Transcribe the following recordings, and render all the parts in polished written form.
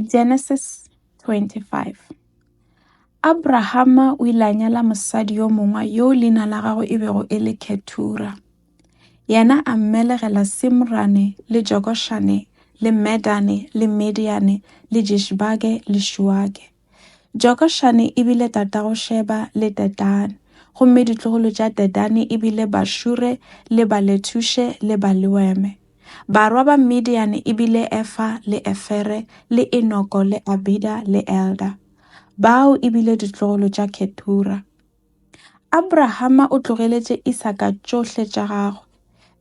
Genesis 25. Abrahama o ile a nyala mosadi yo mongwe yo leina la gagwe e bego e le Ketura. Yena a mmelegela Simrane le Jokoshane le Medane le Mediane le Jishbage le Shuage. Jokoshane e bile tatago Sheba le Dedane, gomme ditlogolo tša Dedane e bile Bashure le Baletushe le Baleweme. Barwa ba Mediane e bile Efa le Efere le Enoko le Abida le Elda. Bao e bile ditlogolo tša Ketura. Abrahama o tlogeletše Isaka tšohle tša gagwe.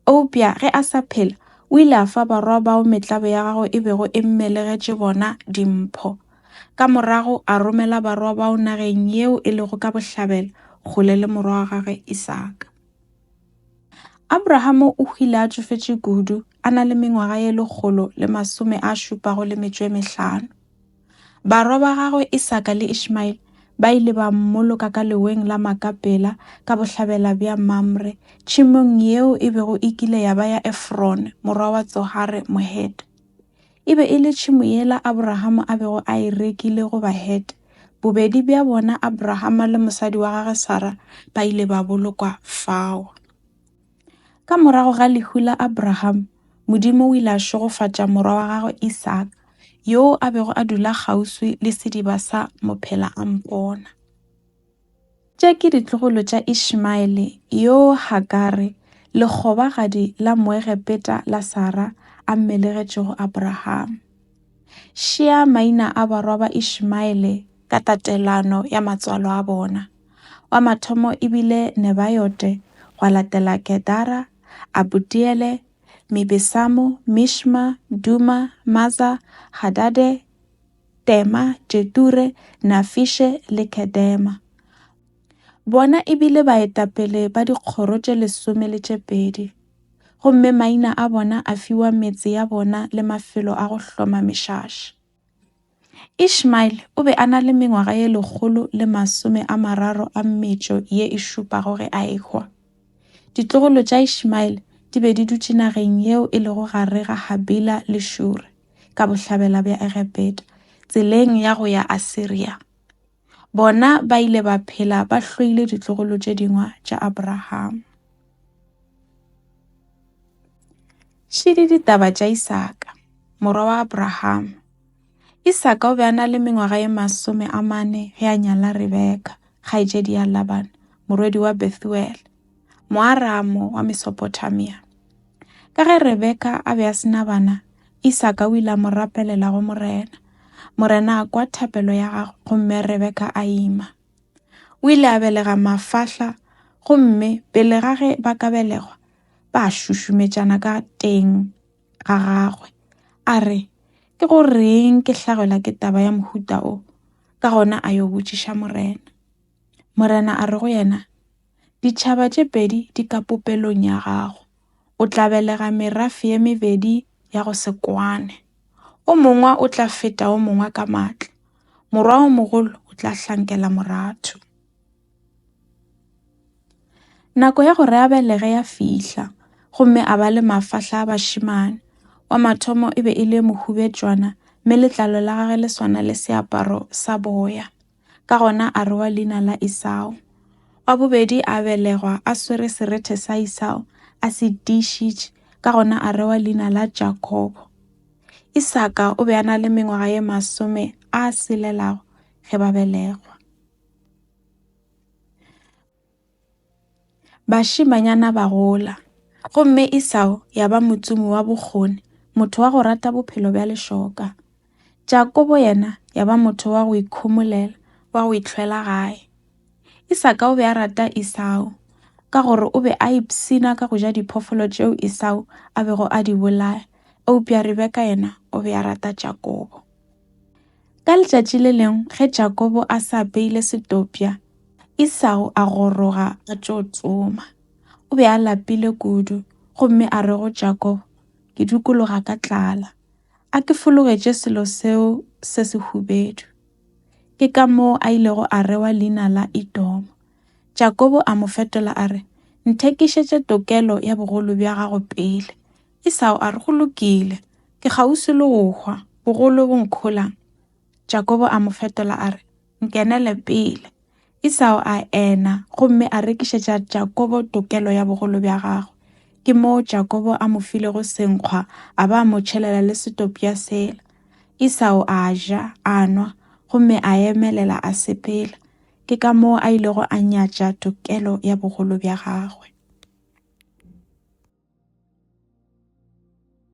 Eupša ge a sa phela, o ile a fa barwa bao metlabo ya gagwe e bego e mmelegetše bona dimpho. Ka morago a romela barwa bao nageng yeo e lego ka bohlabela kgole le morwa wa gagwe Isaka. Abrahama o ile a tsofetše kudu, a na le mengwaga ye 175. Barwa ba gagwe Isaka le Ishmael ba ile ba mmoloka ka leweng la Makapela ka bohlabela bja Mamre, tšhemong yeo e bego e kile ya ba ya Efron, morwa wa Tsohare Mohete. E be e le tšhemo yela Abrahama a bego a e rekile go Bahete. Bobedi bja bona Abrahama le mosadi wa gagwe Sara ba ile ba bolokwa fao. Ka morago ga lehu la Abraham, Modimo o ile a šogofatša morwa wa gagwe Isaka, yo a bego a dula kgauswi le sediba sa mophela a mpona. Tše ke ditlogolo tša Ishmaele yo Hagare, lekgobagadi la moegepeta la Sara a mmelegetšego Abraham. Šea maina a barwa ba Ishmaele ka tatelano ya matswalo a bona. Wa mathomo e bile Nebayote, gwa latela Kedara, Abutiele, Mibesamo, Mishma, Duma, Maza, Hadade, Tema, Jeture, Nafishe le Kedema. Bona e bile baetapele ba dikgoro tše 12. Gomme maina a bona a fiwa metse ya bona le mafelo a go hloma mešaša. Ishmael o be a na le mengwaga ye 130 ye e šupago ge a ehwa. Ditlogolo tša Ishmael di be di dutše nageng yeo e lego gare ga Habila le Shure ka bohlabela bja Egepeta, tseleng ya go ya Asiria. Bona ba ile ba phela ba hloile ditlogolo tše dingwe tša Abraham. Šidi ditaba tša Isaka, morwa wa Abraham. Isaka o be a na le mengwaga ye 40 ge a nyala Rebeka, kgaetšedi ya Laban, morwedi wa Bethuel, Moaramo wa Mesopotamia. Ka ge Rebeka a be a sena bana, Isaka o ile a mo rapelela go morena. Morena a kwa thapelo ya gagwe, gomme Rebeka a ima. O ile a belega mafahla, gomme pele ga ge ba ka belegwa, ba šušumetšana ka teng ga gagwe. A re, ke go reng ke hlagelwa ke taba ya mohuta o? Ka gona a yo botšiša morena. Morena a re go yena, ditšhaba tše pedi di ka popelong ya gago. O tla belega merafe ye 2 ya go se kwane. O mongwe o tla feta o mongwe ka maatla. Morwa o mogolo o tla hlankela moratho. Nako ya gore a belege ya fihla, gomme a ba le mafahla a bašimane. Wa mathomo e be e le mohubetšwana, mme letlalo la gagwe le swana le seaparo sa boya. Ka gona a rewa leina la Esau. Wa bobedi a belegwa a swere serethe sa Esau, a se dišitše, ka gona a rewa leina la Jakobo. Isaka o be a na le mengwaga ye 10 a selelago ge ba belegwa. Bašimanyana ba gola, gomme Esau ya ba motsomi wa bokgoni, motho wa go rata bophelo bja lešoka. Jakobo yena ya ba motho wa go ikhomolela, wa go itlhwela gae. Isaka o be a rata Esau, ka gore o be a ipshina ka go ja diphoofolo tšeo Esau a bego a di bolaya. Eupša Rebeka yena o be a rata Jakobo. Ka letšatši le lengwe ge Jakobo a sa apeile setopša, Esau a goroga a tšo tsoma. O be a lapile kudu, gomme a re go Jakobo, ke dukologa ka tlala, a ke fologetše selo seo se sehubedu. Ke ka moo a ilego a rewa leina la Edomo. Jakobo a mo fetola a re, nthekišetše tokelo ya bogolo bja gago pele. Esau a re go lokile, ke kgauswi le go hwa, bogolo bo nkgolang, Jakobo a mo fetola a re, nkenele pele. Esau a ena gomme a rekišetša Jakobo tokelo ya bogolo bja gagwe. Ke moo Jakobo a mo filego senkgwa a ba a mo tšhelela le setopia sela. Esau a ja, a nwa, gomme a emelela a sepela. Ke ka moo a ilego a nyatša tokelo ya bogolo bja gagwe.